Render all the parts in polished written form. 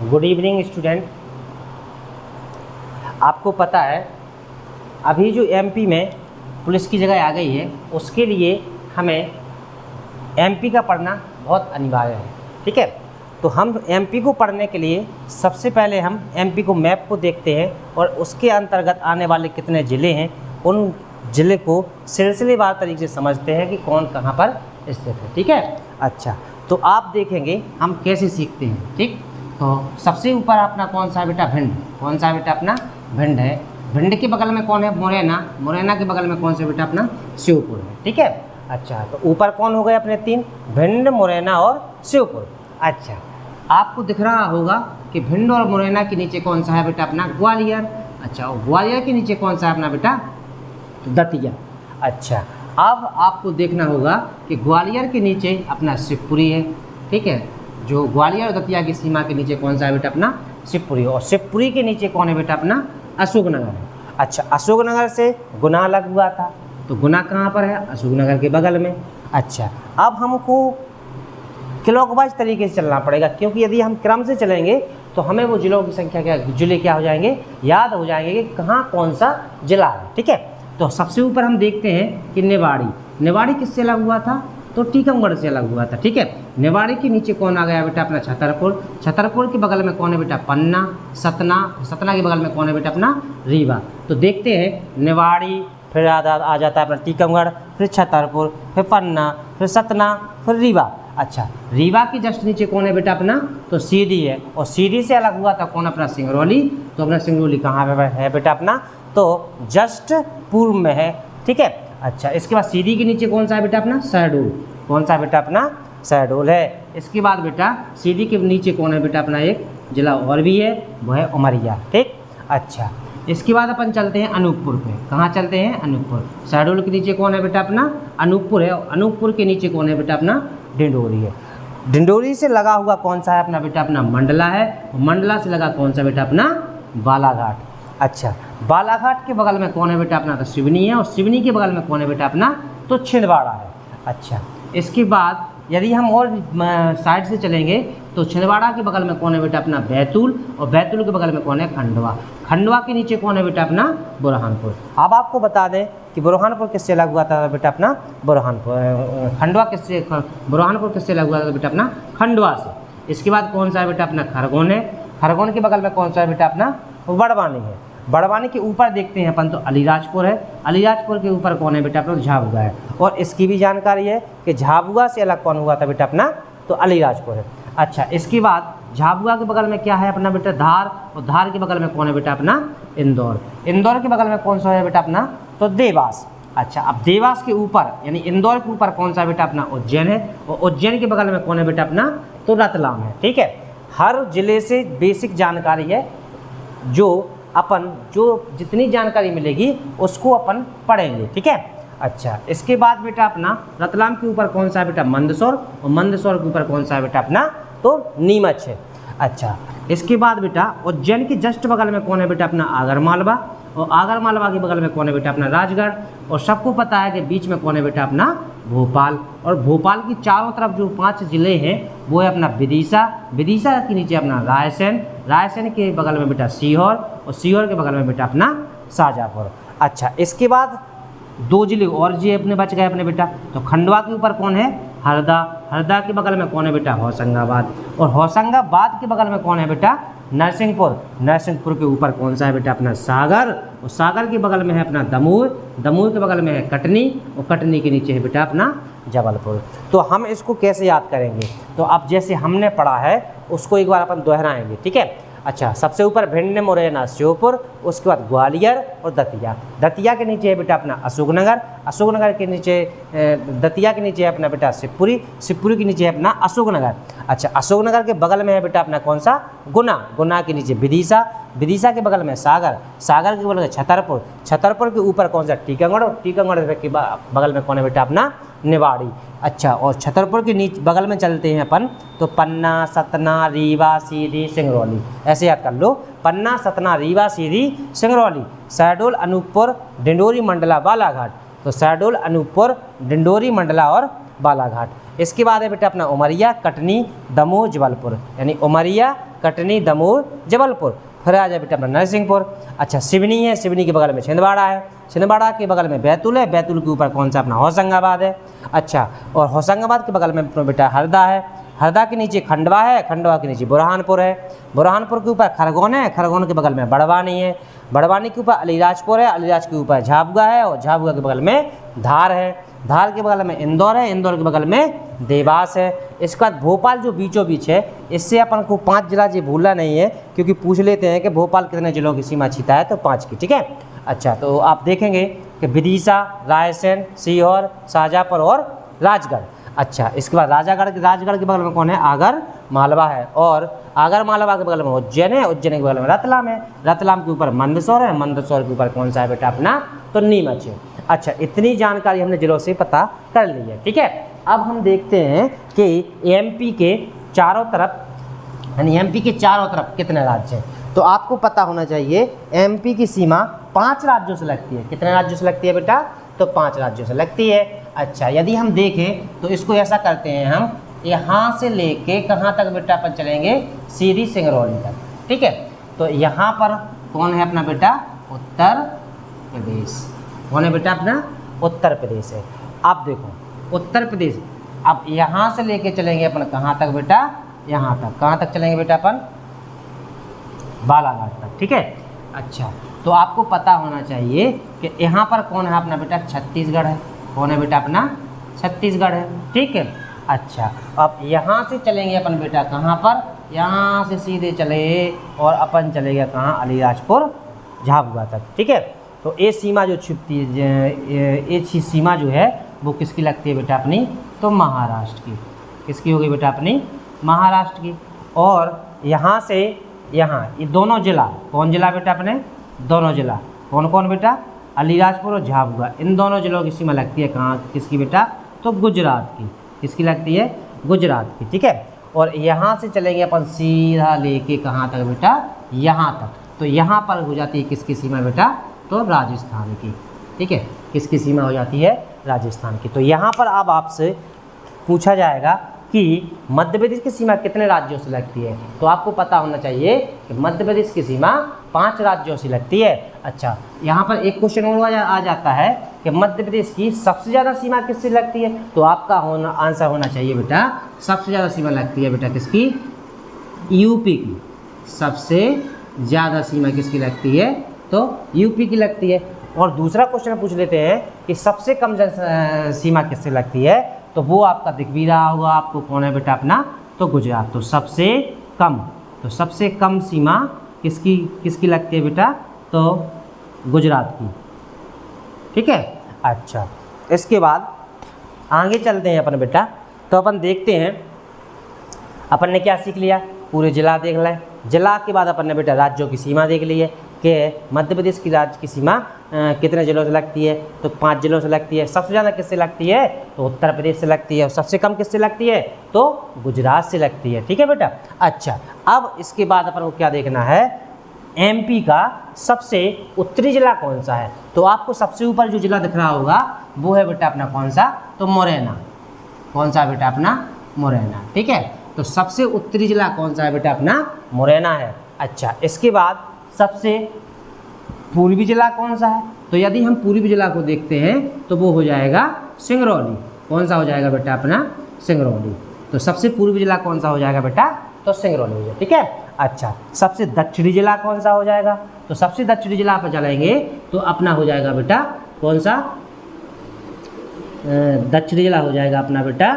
Good evening student. आपको पता है अभी जो एमपी में पुलिस की जगह आ गई है, उसके लिए हमें एमपी का पढ़ना बहुत अनिवार्य है। ठीक है, तो हम एमपी को पढ़ने के लिए सबसे पहले हम एमपी को मैप को देखते हैं और उसके अंतर्गत आने वाले कितने ज़िले हैं उन ज़िले को सिलसिलेवार तरीके से समझते हैं कि कौन कहाँ पर स्थित है। ठीक है, अच्छा तो आप देखेंगे हम कैसे सीखते हैं। ठीक, तो सबसे ऊपर अपना कौन सा बेटा भिंड, कौन सा बेटा अपना भिंड है। भिंड के बगल में कौन है मुरैना, मुरैना के बगल में कौन सा बेटा अपना शिवपुर है। ठीक है, अच्छा तो ऊपर कौन हो गए अपने तीन, भिंड मुरैना और शिवपुर। अच्छा आपको दिख रहा होगा कि भिंड और मुरैना के नीचे कौन सा है बेटा अपना ग्वालियर। अच्छा और ग्वालियर के नीचे कौन सा है अपना बेटा दतिया। अच्छा अब आपको देखना होगा कि ग्वालियर के नीचे अपना शिवपुरी है। ठीक है, जो ग्वालियर और दतिया की सीमा के नीचे कौन सा है बेटा अपना शिवपुरी, और शिवपुरी के नीचे कौन है बेटा अपना अशोकनगर है। अच्छा अशोकनगर से गुना अलग हुआ था, तो गुना कहाँ पर है, अशोकनगर के बगल में। अच्छा अब हमको क्लॉकवाइज तरीके से चलना पड़ेगा, क्योंकि यदि हम क्रम से चलेंगे तो हमें वो जिलों की संख्या जिले क्या हो जाएंगे, याद हो जाएंगे कि कहाँ कौन सा जिला है। ठीक है, तो सबसे ऊपर हम देखते हैं कि निवाड़ी, निवाड़ी किससे अलग हुआ था, तो टीकमगढ़ से अलग हुआ था। ठीक है, निवाड़ी के नीचे कौन आ गया बेटा अपना छतरपुर, छतरपुर के बगल में कौन है बेटा पन्ना, सतना, सतना के बगल में कौन है बेटा अपना रीवा। तो देखते हैं निवाड़ी, फिर आ जाता है अपना टीकमगढ़, फिर छतरपुर, फिर पन्ना, फिर सतना, फिर रीवा। अच्छा रीवा के जस्ट नीचे कौन है बेटा अपना तो सीधी है, और सीधी से अलग हुआ था कौन अपना सिंगरौली। तो अपना सिंगरौली कहाँ पे है बेटा अपना तो जस्ट पूर्व में है। ठीक है, अच्छा इसके बाद सीधी के नीचे कौन सा है बेटा अपना शहडोल, कौन सा बेटा अपना शहडोल है। इसके बाद बेटा सीधी के नीचे कौन है बेटा अपना एक जिला और भी है, वो है उमरिया। ठीक, अच्छा इसके बाद अपन चलते हैं अनूपपुर पे। कहाँ चलते हैं अनूपपुर, शहडोल के नीचे कौन है बेटा अपना अनूपपुर है, और अनूपपुर के नीचे कौन है बेटा अपना डिंडोरी है। डिंडोरी से लगा हुआ कौन सा है अपना बेटा अपना मंडला है, और मंडला से लगा कौन सा बेटा अपना बालाघाट। अच्छा बालाघाट के बगल में कौन है बेटा अपना तो सिवनी है, और सिवनी के बगल में कौन है बेटा अपना तो छिंदवाड़ा है। अच्छा इसके बाद यदि हम और साइड से चलेंगे तो छिंदवाड़ा के बगल में कौन है बेटा अपना बैतूल, और बैतूल के बगल में कौन है खंडवा, खंडवा के नीचे कौन है बेटा अपना बुरहानपुर। अब आपको बता दें कि बुरहानपुर किससे अलग हुआ था बेटा अपना बुरहानपुर, खंडवा किससे, बुरहानपुर किससे अलग हुआ था बेटा अपना खंडवा से। इसके बाद कौन सा है बेटा अपना खरगोन है, खरगोन के बगल में कौन सा है बेटा अपना बड़वानी है। बड़वानी के ऊपर देखते हैं अपन तो अलीराजपुर है, अलीराजपुर के ऊपर कौन है बेटा अपना झाबुआ है, और इसकी भी जानकारी है कि झाबुआ से अलग कौन हुआ था बेटा अपना तो अलीराजपुर है। अच्छा इसके बाद झाबुआ के बगल में क्या है अपना बेटा धार, और धार के बगल में कौन है बेटा अपना इंदौर, इंदौर के बगल में कौन सा है बेटा अपना तो देवास। अच्छा अब देवास के ऊपर यानी इंदौर के ऊपर कौन सा बेटा अपना उज्जैन है, और उज्जैन के बगल में कौन है बेटा अपना तो रतलाम है। ठीक है, हर जिले से बेसिक जानकारी है, जो जितनी जानकारी मिलेगी उसको अपन पढ़ेंगे। ठीक है, अच्छा इसके बाद बेटा अपना रतलाम के ऊपर कौन सा है बेटा मंदसौर, और मंदसौर के ऊपर कौन सा है बेटा अपना तो नीमच है। अच्छा इसके बाद बेटा उज्जैन के जस्ट बगल में कौन है बेटा अपना आगरमालवा, और आगरमालवा के बगल में कौन है बेटा अपना राजगढ़, और सबको पता है कि बीच में कौन है बेटा अपना भोपाल, और भोपाल की चारों तरफ जो 5 जिले हैं वो है अपना विदिशा, विदिशा के नीचे अपना रायसेन, रायसेन के बगल में बेटा सीहोर, और सीहोर के बगल में बेटा अपना शाहजहाँपुर। अच्छा इसके बाद 2 जिले और जी अपने बच गए अपने बेटा, तो खंडवा के ऊपर कौन है हरदा, हरदा के बगल में कौन है बेटा होशंगाबाद, और होशंगाबाद के बगल में कौन है बेटा नरसिंहपुर, नरसिंहपुर के ऊपर कौन सा है बेटा अपना सागर, और सागर के बगल में है अपना दमोह, दमोह के बगल में है कटनी, और कटनी के नीचे है बेटा अपना जबलपुर। तो हम इसको कैसे याद करेंगे, तो अब जैसे हमने पढ़ा है उसको एक बार अपन दोहराएंगे। ठीक है, अच्छा सबसे ऊपर भिंड मुरैना श्योपुर, उसके बाद ग्वालियर और दतिया, दतिया के नीचे है बेटा अपना अशोकनगर, अशोकनगर के नीचे दतिया के नीचे है अपना बेटा शिवपुरी, शिवपुरी के नीचे है अपना अशोकनगर। अच्छा अशोकनगर के बगल में है बेटा अपना कौन सा गुना, गुना के नीचे विदिशा, विदिशा के बगल में सागर, सागर के बगल में छतरपुर, छतरपुर के ऊपर कौन सा टीकमगढ़, और टीकमगढ़ के बगल में कौन है बेटा अपना निवाड़ी। अच्छा और छतरपुर के नीचे बगल में चलते हैं अपन तो पन्ना, सतना, रीवा, सीधी, सिंगरौली, ऐसे याद कर लो पन्ना, सतना, रीवा, सीधी, सिंगरौली, शहडोल, अनूपपुर, डिंडोरी, मंडला, बालाघाट। तो शहडोल, अनूपपुर, डिंडोरी, मंडला और बालाघाट। इसके बाद है बेटा अपना उमरिया, कटनी, दमोह, जबलपुर, यानी उमरिया, कटनी, दमोह, जबलपुर। फिर आ जाए बेटा अपना नरसिंहपुर। अच्छा, सिवनी है, सिवनी के बगल में छिंदवाड़ा है, छिंदवाड़ा के बगल में बैतूल है, बैतूल के ऊपर कौन सा अपना होशंगाबाद है। अच्छा, और होशंगाबाद के बगल में अपना बेटा हरदा है, हरदा के नीचे खंडवा है, खंडवा के नीचे बुरहानपुर है, बुरहानपुर के ऊपर खरगोन है, खरगोन के बगल में बड़वानी है, बड़वानी के ऊपर अलीराजपुर है, अलीराज के ऊपर झाबुआ है, और झाबुआ के बगल में धार है, धार के बगल में इंदौर है, इंदौर के बगल में देवास है। इसके बाद भोपाल जो बीचों बीच है, इससे अपन को 5 जिला जी भूलना नहीं है, क्योंकि पूछ लेते हैं कि भोपाल कितने जिलों की सीमा छीता है, तो 5 की। ठीक है। अच्छा, तो आप देखेंगे कि विदिशा, रायसेन, सीहोर, शाहजहाँपुर और राजगढ़। अच्छा, इसके बाद राजगढ़ के बगल में कौन है? आगर मालवा है, और आगर मालवा के बगल में उज्जैन है, उज्जैन के बगल में रतलाम है, रतलाम के ऊपर मंदसौर है, मंदसौर के ऊपर कौन सा है बेटा अपना? तो नीमच है। अच्छा, इतनी जानकारी हमने जिलों से पता कर ली है। ठीक है। अब हम देखते हैं कि एमपी के चारों तरफ, यानी एमपी के चारों तरफ कितने राज्य हैं। तो आपको पता होना चाहिए एमपी की सीमा 5 राज्यों से लगती है। कितने राज्यों से लगती है बेटा? तो 5 राज्यों से लगती है। अच्छा, यदि हम देखें तो इसको ऐसा करते हैं, हम यहाँ से लेके कहाँ तक बेटा अपन चलेंगे? सीधी सिंगरौली तक। ठीक है। तो यहाँ पर कौन है अपना बेटा? उत्तर प्रदेश। कौन है बेटा अपना? उत्तर प्रदेश है। अब देखो उत्तर प्रदेश, अब यहाँ से लेके चलेंगे अपन कहाँ तक बेटा? यहाँ तक। कहाँ तक चलेंगे बेटा अपन? बालाघाट तक। ठीक है। अच्छा, तो आपको पता होना चाहिए कि यहाँ पर कौन है अपना बेटा? छत्तीसगढ़ है। कौन है बेटा अपना? छत्तीसगढ़ है। ठीक है। अच्छा, अब यहाँ से चलेंगे अपन बेटा कहाँ पर? यहाँ से सीधे चले और अपन चलेंगे कहाँ? अलीराजपुर झाबुआ तक। ठीक है। तो ये सीमा जो छिपती है, ये सीमा जो है वो किसकी लगती है बेटा अपनी? तो महाराष्ट्र की। किसकी होगी बेटा अपनी? महाराष्ट्र की। और यहाँ से यहाँ ये दोनों जिला, कौन जिला बेटा अपने? दोनों जिला कौन कौन बेटा? अलीराजपुर और झाबुआ। इन दोनों जिलों की सीमा लगती है कहाँ? किसकी बेटा? तो गुजरात की। किसकी लगती है? गुजरात की। ठीक है। और यहाँ से चलेंगे अपन सीधा लेके कहाँ तक बेटा? यहाँ तक। तो यहाँ पर हो जाती है किसकी सीमा बेटा? तो राजस्थान की। ठीक है। किसकी सीमा हो जाती है? राजस्थान की। तो यहाँ पर अब आपसे पूछा जाएगा कि मध्य प्रदेश की सीमा कितने राज्यों से लगती है। तो आपको पता होना चाहिए कि मध्य प्रदेश की सीमा 5 राज्यों से लगती है। अच्छा, यहाँ पर एक क्वेश्चन और आ जाता है कि मध्य प्रदेश की सबसे ज़्यादा सीमा किससे लगती है। तो आपका आंसर होना चाहिए बेटा, सबसे ज़्यादा सीमा लगती है बेटा किसकी? यूपी की। सबसे ज़्यादा सीमा किसकी लगती है? तो यूपी की लगती है। और दूसरा क्वेश्चन पूछ लेते हैं कि सबसे कम सीमा किससे लगती है। तो वो आपका दिख भी रहा होगा आपको, कौन है बेटा अपना? तो गुजरात। तो सबसे कम सीमा किसकी लगती है बेटा? तो गुजरात की। ठीक है। अच्छा, इसके बाद आगे चलते हैं अपन बेटा। तो अपन देखते हैं अपन ने क्या सीख लिया, पूरे जिला देख लें। जिला के बाद अपन ने बेटा राज्यों की सीमा देख ली है कि मध्य प्रदेश की राज्य की सीमा कितने जिलों से लगती है। तो 5 जिलों से लगती है। सबसे ज़्यादा किससे लगती है? तो उत्तर प्रदेश से लगती है। और सबसे कम किससे लगती है? तो गुजरात से लगती है। ठीक है बेटा। अच्छा, अब इसके बाद अपन को क्या देखना है? एमपी का सबसे उत्तरी जिला कौन सा है। तो आपको सबसे ऊपर जो जिला दिख रहा होगा वो है बेटा अपना कौन सा? तो मुरैना। कौन सा बेटा अपना? मुरैना। ठीक है। तो सबसे उत्तरी जिला कौन सा है बेटा अपना? मुरैना है। अच्छा, इसके बाद सबसे पूर्वी जिला कौन सा है? तो यदि हम पूर्वी जिला को देखते हैं तो वो हो जाएगा सिंगरौली। कौन सा हो जाएगा बेटा अपना? सिंगरौली। तो सबसे पूर्वी जिला कौन सा हो जाएगा बेटा? तो सिंगरौली हो जाएगा। ठीक है। अच्छा, सबसे दक्षिणी जिला कौन सा हो जाएगा? तो सबसे दक्षिणी जिला पर चलेंगे तो अपना हो जाएगा बेटा कौन सा? दक्षिणी जिला हो जाएगा अपना बेटा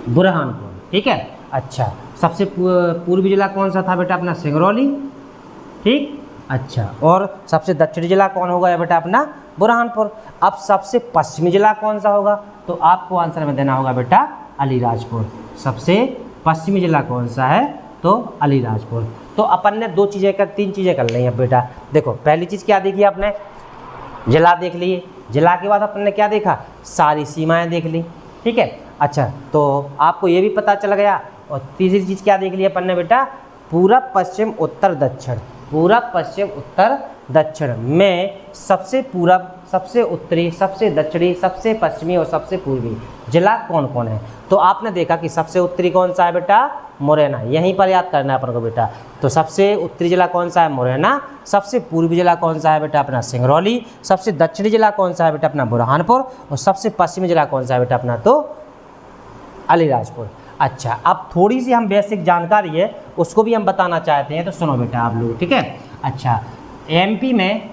बुरहानपुर। ठीक है। अच्छा, सबसे पूर्वी जिला कौन सा था बेटा अपना? सिंगरौली। ठीक। अच्छा, और सबसे दक्षिणी जिला कौन होगा बेटा अपना? बुरहानपुर। अब सबसे पश्चिमी जिला कौन सा होगा? तो आपको आंसर में देना होगा बेटा अलीराजपुर। सबसे पश्चिमी जिला कौन सा है? तो अलीराजपुर। तो अपन ने 3 चीज़ें कर ली हैं बेटा। देखो, पहली चीज़ क्या देखी आपने? जिला देख लिए। जिला के बाद अपन ने क्या देखा? सारी सीमाएं देख ली। ठीक है। अच्छा, तो आपको ये भी पता चल गया। और तीसरी चीज़ क्या देख ली अपन ने बेटा? पूरब, पश्चिम, उत्तर, दक्षिण। पूरब, पश्चिम, उत्तर, दक्षिण में सबसे पूरब सबसे उत्तरी, सबसे दक्षिणी, सबसे पश्चिमी और सबसे पूर्वी जिला कौन कौन है। तो आपने देखा कि सबसे उत्तरी कौन सा है बेटा, मुरैना, यहीं पर याद करना है अपन को बेटा। तो सबसे उत्तरी जिला कौन सा है, मुरैना। सबसे पूर्वी जिला कौन सा है बेटा, अपना सिंगरौली। सबसे दक्षिणी जिला कौन सा है बेटा, अपना बुरहानपुर। और सबसे पश्चिमी जिला कौन सा है बेटा, अपना तो अलीराजपुर। अच्छा, अब थोड़ी सी हम बेसिक जानकारी है उसको भी हम बताना चाहते हैं, तो सुनो बेटा आप लोग, ठीक है। अच्छा, एमपी में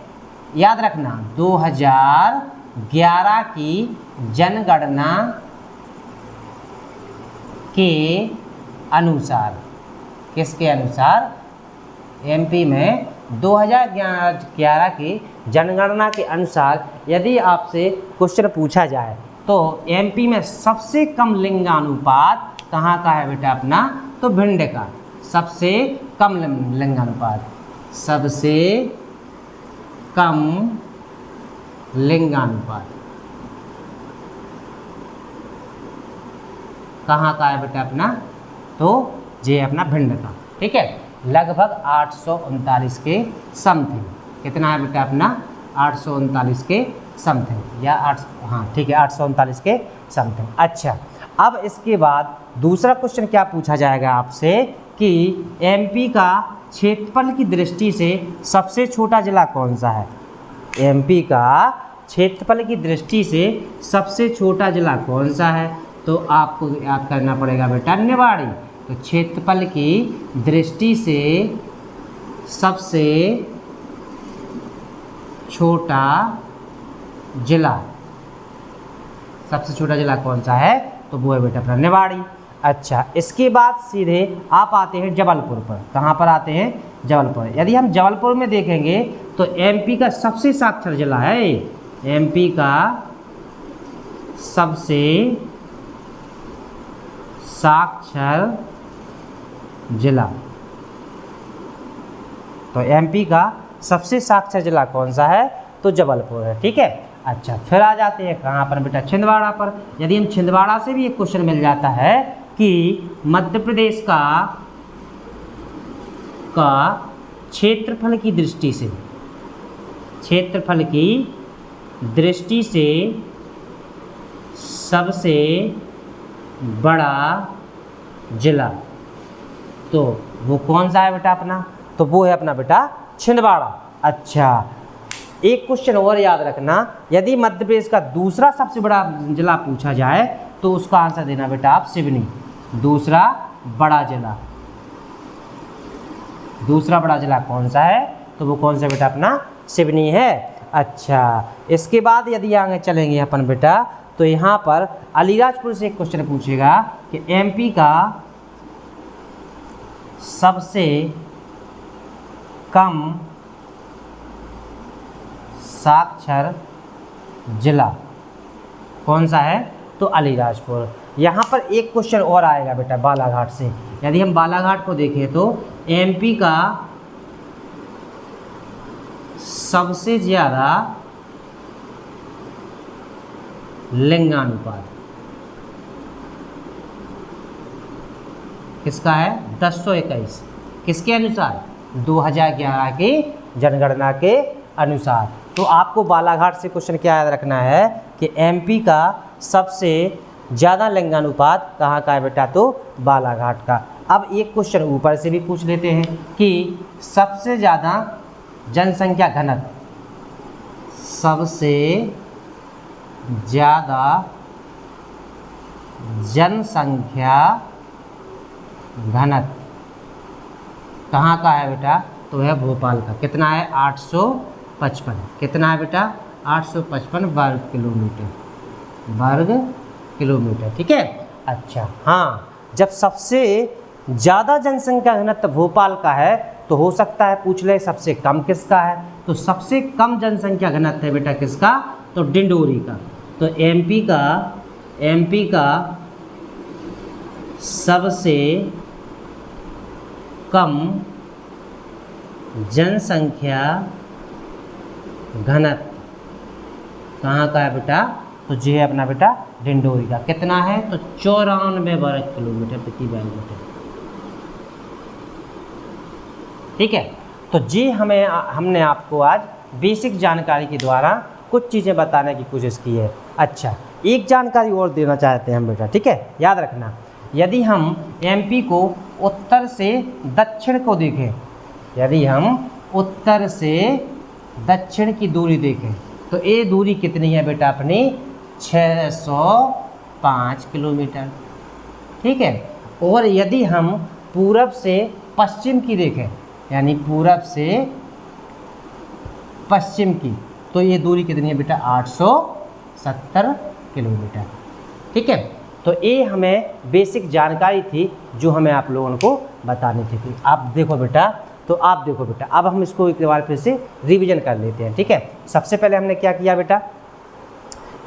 याद रखना 2011 की जनगणना के अनुसार, किसके अनुसार, एमपी में 2011 की जनगणना के अनुसार यदि आपसे क्वेश्चन पूछा जाए तो एमपी में सबसे कम लिंगानुपात कहाँ का है बेटा, अपना तो भिंड का। सबसे कम लिंगानुपात, सबसे कम लिंगानुपात कहाँ का है बेटा, अपना तो ये अपना भिंड का, ठीक है। लगभग 839 के समथिंग, कितना है बेटा, अपना 839 के समथिंग, या 8, हाँ ठीक है, 839 के समथिंग। अच्छा, अब इसके बाद दूसरा क्वेश्चन क्या पूछा जाएगा आपसे कि एमपी का क्षेत्रफल की दृष्टि से सबसे छोटा जिला कौन सा है। एमपी का क्षेत्रफल की दृष्टि से सबसे छोटा जिला कौन सा है, तो आपको याद करना पड़ेगा बेटा निवाड़ी। तो क्षेत्रफल की दृष्टि से सबसे छोटा जिला, सबसे छोटा जिला कौन सा है, तो वो है बेटा अपना निवाड़ी। अच्छा, इसके बाद सीधे आप आते हैं जबलपुर पर। कहाँ पर आते हैं, जबलपुर। यदि हम जबलपुर में देखेंगे तो एमपी का सबसे साक्षर जिला है, एमपी का सबसे साक्षर जिला। तो एमपी का सबसे साक्षर जिला कौन सा है, तो जबलपुर है, ठीक है। अच्छा, फिर आ जाते हैं कहाँ पर बेटा, छिंदवाड़ा पर। यदि हम छिंदवाड़ा से भी एक क्वेश्चन मिल जाता है कि मध्य प्रदेश का क्षेत्रफल की दृष्टि से, क्षेत्रफल की दृष्टि से सबसे बड़ा जिला, तो वो कौन सा है बेटा अपना, तो वो है अपना बेटा छिंदवाड़ा। अच्छा, एक क्वेश्चन और याद रखना, यदि मध्य प्रदेश का दूसरा सबसे बड़ा जिला पूछा जाए तो उसका आंसर देना बेटा आप सिवनी। दूसरा बड़ा जिला, दूसरा बड़ा जिला कौन सा है, तो वो कौन सा बेटा अपना सिवनी है। अच्छा, इसके बाद यदि आगे चलेंगे अपन बेटा, तो यहाँ पर अलीराजपुर से एक क्वेश्चन पूछेगा कि एमपी का सबसे कम साक्षर जिला कौन सा है, तो अलीराजपुर। यहाँ पर एक क्वेश्चन और आएगा बेटा बालाघाट से। यदि हम बालाघाट को देखें तो एमपी का सबसे ज़्यादा लिंगानुपात किसका है, 1021। किसके अनुसार, 2011 की जनगणना के अनुसार। तो आपको बालाघाट से क्वेश्चन क्या याद रखना है कि एमपी का सबसे ज़्यादा लिंगानुपात कहाँ का है बेटा, तो बालाघाट का। अब एक क्वेश्चन ऊपर से भी पूछ लेते हैं कि सबसे ज़्यादा जनसंख्या घनत्व, सबसे ज़्यादा जनसंख्या घनत्व कहाँ का है बेटा, तो है भोपाल का। कितना है, 855। कितना है बेटा, 855 वर्ग किलोमीटर, ठीक है। अच्छा, हाँ, जब सबसे ज़्यादा जनसंख्या घनत्व भोपाल का है तो हो सकता है पूछ ले सबसे कम किसका है, तो सबसे कम जनसंख्या घनत्व है बेटा किसका, तो डिंडोरी का। तो एमपी का सबसे कम जनसंख्या घनत्व कहाँ का है बेटा, तो ये है अपना बेटा डिंडोरी का। कितना है, तो 94 वर्ग किलोमीटर प्रति वर्ग मीटर, ठीक है। तो जी हमने आपको आज बेसिक जानकारी के द्वारा कुछ चीज़ें बताने की कोशिश की है। अच्छा, एक जानकारी और देना चाहते हैं हम बेटा, ठीक है, याद रखना। यदि हम एमपी को उत्तर से दक्षिण को देखें, यदि हम उत्तर से दक्षिण की दूरी देखें तो ये दूरी कितनी है बेटा अपनी 605 किलोमीटर, ठीक है। और यदि हम पूरब से पश्चिम की देखें, यानी पूरब से पश्चिम की, तो ये दूरी कितनी है बेटा 870 किलोमीटर, ठीक है। तो ये हमें बेसिक जानकारी थी जो हमें आप लोगों को बतानी थी। आप देखो बेटा, तो आप देखो बेटा, अब हम इसको एक बार फिर से रिवीजन कर लेते हैं, ठीक है। सबसे पहले हमने क्या किया बेटा,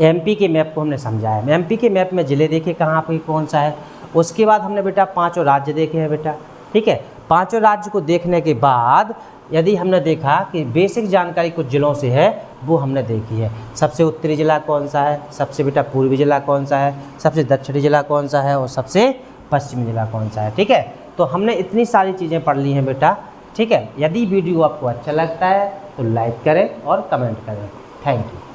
एमपी के मैप को हमने समझाया। एमपी के मैप में ज़िले देखे कहाँ पे कौन सा है। उसके बाद हमने बेटा 5 राज्य देखे हैं बेटा, ठीक है। 5 राज्य को देखने के बाद यदि हमने देखा कि बेसिक जानकारी कुछ ज़िलों से है, वो हमने देखी है। सबसे उत्तरी ज़िला कौन सा है, सबसे बेटा पूर्वी ज़िला कौन सा है, सबसे दक्षिणी ज़िला कौन सा है और सबसे पश्चिमी ज़िला कौन सा है, ठीक है। तो हमने इतनी सारी चीज़ें पढ़ ली हैं बेटा, ठीक है। यदि वीडियो आपको अच्छा लगता है तो लाइक करें और कमेंट करें। Thank you.